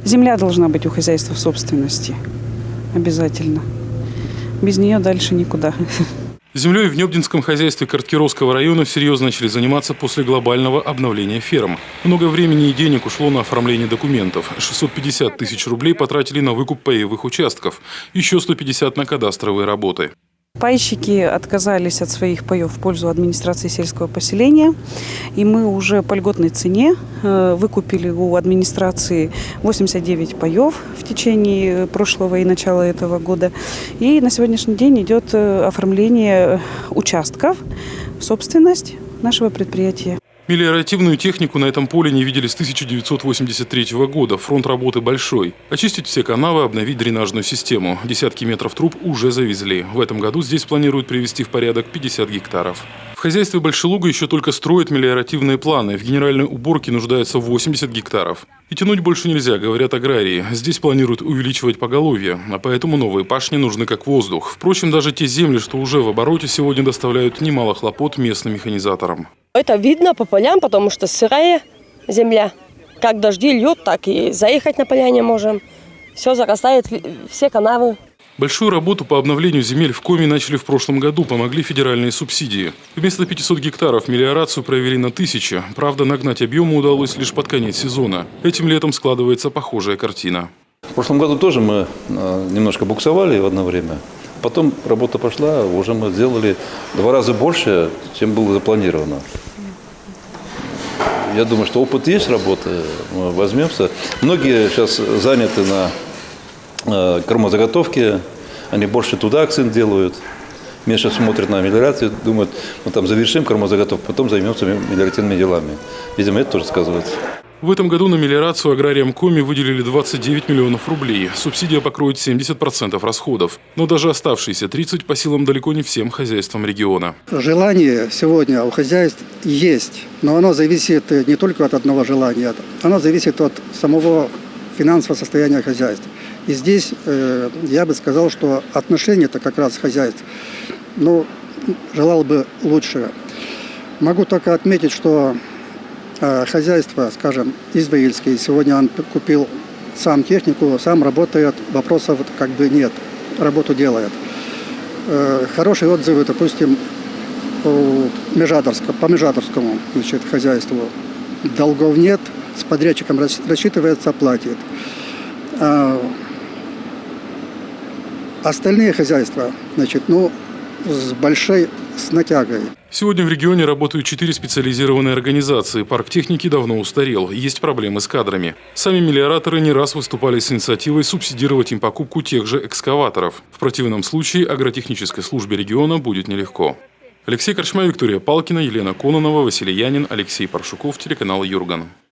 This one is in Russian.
Земля должна быть у хозяйства в собственности. Обязательно. Без нее дальше никуда. Землей в Нёбдинском хозяйстве Карткировского района всерьез начали заниматься после глобального обновления ферм. Много времени и денег ушло на оформление документов. 650 тысяч рублей потратили на выкуп паевых участков. Еще 150 на кадастровые работы. Пайщики отказались от своих паев в пользу администрации сельского поселения. И мы уже по льготной цене выкупили у администрации 89 паев в течение прошлого и начала этого года. И на сегодняшний день идет оформление участков в собственность нашего предприятия. Мелиоративную технику на этом поле не видели с 1983 года. Фронт работы большой. Очистить все канавы, обновить дренажную систему. Десятки метров труб уже завезли. В этом году здесь планируют привести в порядок 50 гектаров. В хозяйстве Большелуга еще только строят мелиоративные планы. В генеральной уборке нуждается 80 гектаров. И тянуть больше нельзя, говорят аграрии. Здесь планируют увеличивать поголовье, а поэтому новые пашни нужны как воздух. Впрочем, даже те земли, что уже в обороте, сегодня доставляют немало хлопот местным механизаторам. Это видно по полям, потому что сырая земля. Как дожди льют, так и заехать на поля не можем. Все зарастает, все канавы. Большую работу по обновлению земель в Коми начали в прошлом году, помогли федеральные субсидии. Вместо 500 гектаров мелиорацию провели на 1000. Правда, нагнать объемы удалось лишь под конец сезона. Этим летом складывается похожая картина. В прошлом году тоже мы немножко буксовали в одно время. Потом работа пошла, уже мы сделали 2 раза больше, чем было запланировано. Я думаю, что опыт есть работы, мы возьмемся. Многие сейчас заняты на кормозаготовке, они больше туда акцент делают. Меньше смотрят на мелиорацию, думают, мы там завершим кормозаготовку, потом займемся мелиоративными делами. Видимо, это тоже сказывается. В этом году на мелиорацию аграриям Коми выделили 29 миллионов рублей. Субсидия покроет 70% расходов. Но даже оставшиеся 30% по силам далеко не всем хозяйствам региона. Желание сегодня у хозяйств есть, но оно зависит не только от одного желания, оно зависит от самого финансового состояния хозяйств. И здесь я бы сказал, что отношение-то как раз хозяйств, желал бы лучше. Могу только отметить, что хозяйство, скажем, Изваильский, сегодня он купил сам технику, сам работает, вопросов как бы нет, работу делает. Хорошие отзывы, допустим, по Межаторскому хозяйству. Долгов нет, с подрядчиком рассчитывается, платит. Остальные хозяйства, с натягой. Сегодня в регионе работают 4 специализированные организации. Парк техники давно устарел. Есть проблемы с кадрами. Сами мелиораторы не раз выступали с инициативой субсидировать им покупку тех же экскаваторов. В противном случае агротехнической службе региона будет нелегко. Алексей Корчма, Виктория Палкина, Елена Кононова, Василий Янин, Алексей Паршуков, телеканал Юрган.